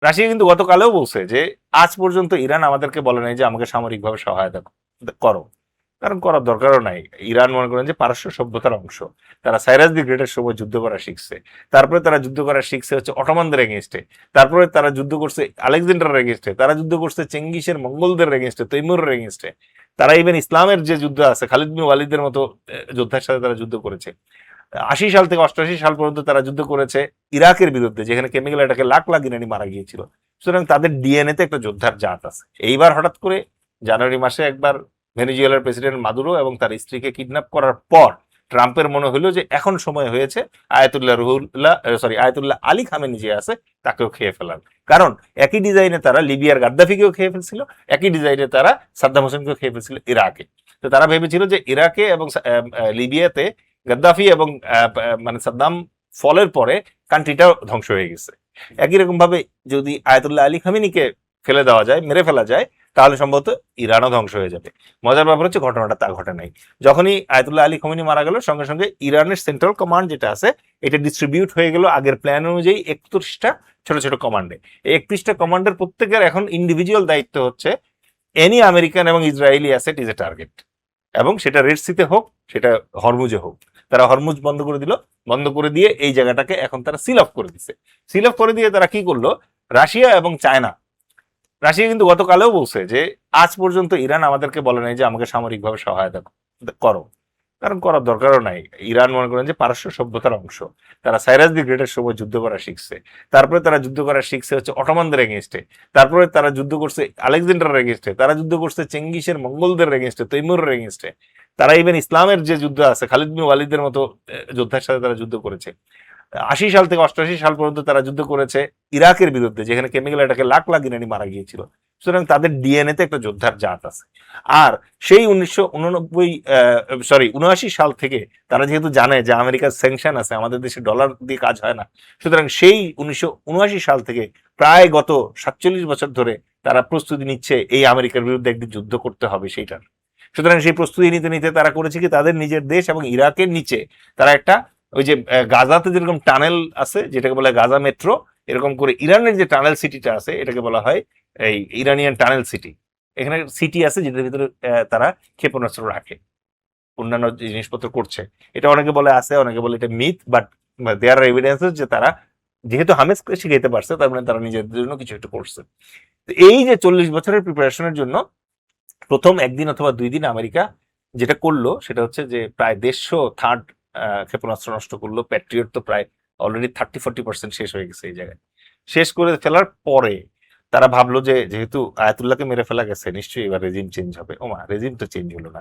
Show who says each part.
Speaker 1: Russia কিন্তু গতকালেও বলছে যে আজ পর্যন্ত ইরান আমাদেরকে বলে নাই যে আমাকে সামরিকভাবে সহায়তা করো, কারণ করার দরকারও নাই। ইরান মনে করেন যে পারস্য সভ্যতার অংশ। তারা সাইরাস দি গ্রেটের সময় যুদ্ধ করা শিখছে, তারপরে তারা যুদ্ধ করা শিখছে হচ্ছে অটোমানদের এগেনস্টে, তারপরে তারা যুদ্ধ করছে আলেকজান্ডারের এগেনস্টে, তারা যুদ্ধ করছে চেঙ্গিসের মঙ্গলদের এগেনস্টে, তৈমুরের এগেনস্টে। তারা ইভেন ইসলামের যে যুদ্ধ আছে খালিদ বিন ওয়ালিদের মতো যোদ্ধার সাথে তারা যুদ্ধ করেছে। 80 সাল থেকে 88 সাল পর্যন্ত তারা যুদ্ধ করেছে ইরাকের বিরুদ্ধে, যেখানে কেমিক্যাল অ্যাটাকে লাখ লাখ ইরানি মারা গিয়েছিল। সুতরাং তাদের ডিএনএ তে একটা যোদ্ধার জাত আছে। এইবার হঠাৎ করে জানুয়ারি মাসে একবার ভেনেজুয়েলার প্রেসিডেন্ট মাদুরো এবং তার স্ত্রীকে কিডন্যাপ করার পর ট্রাম্পের মনে হলো যে এখন সময় হয়েছে আয়াতুল্লাহ আলী খামেনি যে আছে তাকেও খেয়ে ফেলার। কারণ একই ডিজাইনে তারা লিবিয়ার গাদ্দাফিকেও খেয়ে ফেলছিল, একই ডিজাইনে তারা সাদ্দাম হোসেনকেও খেয়ে ফেলছিল ইরাকে। তো তারা ভেবেছিল যে ইরাকে এবং লিবিয়াতে গাদ্দাফি এবং মানে সাদ্দাম ফলের পরে কান্ট্রিটাও ধ্বংস হয়ে গেছে। একই রকম ভাবে যদি আয়াতুল্লাহ আলী খামেনিকে ফেলে দেওয়া যায়, মেরে ফেলা যায়, তাহলে সম্ভবত ইরানও ধ্বংস হয়ে যাবে। মজার ব্যাপার হচ্ছে ঘটনাটা তা ঘটে নাই। যখনই আয়াতুল্লাহ আলী খামেনি মারা গেল, সঙ্গে সঙ্গে ইরানের সেন্ট্রাল কমান্ড যেটা আছে এটা ডিস্ট্রিবিউট হয়ে গেল আগের প্ল্যান অনুযায়ী 31টা ছোট ছোট কমান্ডে। এই 31টা কমান্ডের প্রত্যেকের এখন ইন্ডিভিজুয়াল দায়িত্ব হচ্ছে এনি আমেরিকান এবং Israeli asset is a target, এবং সেটা রেড সিতে হোক, সেটা হরমুজে হোক। তারা হরমুজ বন্ধ করে দিল, বন্ধ করে দিয়ে এই জায়গাটাকে এখন তারা সিল অফ করে দিচ্ছে। সিল অফ করে দিয়ে তারা কি করলো, রাশিয়া এবং চায়না, রাশিয়া কিন্তু গতকালেও বলছে যে আজ পর্যন্ত ইরান আমাদেরকে বলে নাই যে আমাকে সামরিকভাবে সহায়তা করো, কারণ করার দরকারও নাই। ইরান মনে করেন যে পারস্য সভ্যতার অংশ। তারা সাইরাস দি গ্রেটের সময় যুদ্ধ করা শিখছে, তারপরে তারা যুদ্ধ করা শিখছে হচ্ছে অটোমানদের এগেনস্টে, তারপরে তারা যুদ্ধ করছে আলেকজান্ডারের এগেনস্টে, তারা যুদ্ধ করছে চেঙ্গিসের মঙ্গলদের এগেনস্টে, তৈমুরের এগেনস্টে। তারা ইভেন ইসলামের যে যুদ্ধ আছে খালিদ বিন ওয়ালিদের মতো যোদ্ধার সাথে তারা যুদ্ধ করেছে। 80 সাল থেকে 88 সাল পর্যন্ত তারা যুদ্ধ করেছে ইরাকের বিরুদ্ধে, যেখানে কেমিক্যাল অ্যাটাকে লাখ লাখ ইরানি মারা গিয়েছিল। সুতরাং তাদের ডিএনএ তে একটা যোদ্ধার জাত আছে। আর সেই 79 সাল থেকে তারা যেহেতু জানে যে আমেরিকার স্যাংশন আছে, আমাদের দেশে ডলার দিয়ে কাজ হয় না, সুতরাং সেই 1979 সাল থেকে প্রায় গত 47 বছর ধরে তারা প্রস্তুতি নিচ্ছে এই আমেরিকার বিরুদ্ধে একটি যুদ্ধ করতে হবে সেইটার। সুতরাং সেই প্রস্তুতি নিতে নিতে তারা করেছে কি, তাদের নিজের দেশ এবং ইরাকের নিচে তারা একটা ওই যে গাজাতে যেরকম টানেল আছে যেটাকে বলে গাজা মেট্রো, এরকম করে ইরানের যে টানেল সিটিটা আছে এটাকে বলা হয় এই ইরানিয়ান টানেল সিটি। এখানে সিটি আছে যেটার ভিতরে তারা ক্ষেপণাস্ত্র রাখে, অন্যান্য জিনিসপত্র করছে। এটা অনেকে বলে আছে, অনেকে বলে এটা myth, but there are evidences যে তারা যেহেতু হামেসকে শিখাইতে পারছে, তার মানে তারা নিজেদের জন্য কিছু একটা করছে। তো এই যে 40 বছরের প্রিপারেশনের জন্য প্রথম একদিন অথবা 2 দিন আমেরিকা যেটা করলো সেটা হচ্ছে যে প্রায় 150 ক্ষেপণাস্ত্র নষ্ট করলো। প্যাট্রিয়ট তো প্রায় অলরেডি 30-40% শেষ হয়ে গেছে এই জায়গায়। শেষ করে ফেলার পরে তারা ভাবলো যে যেহেতু আয়াতুল্লাহকে মেরে ফেলা গেছে, নিশ্চয়ই এবার রেজিম চেঞ্জ হবে। ওমা, রেজিম তো চেঞ্জ হলো না।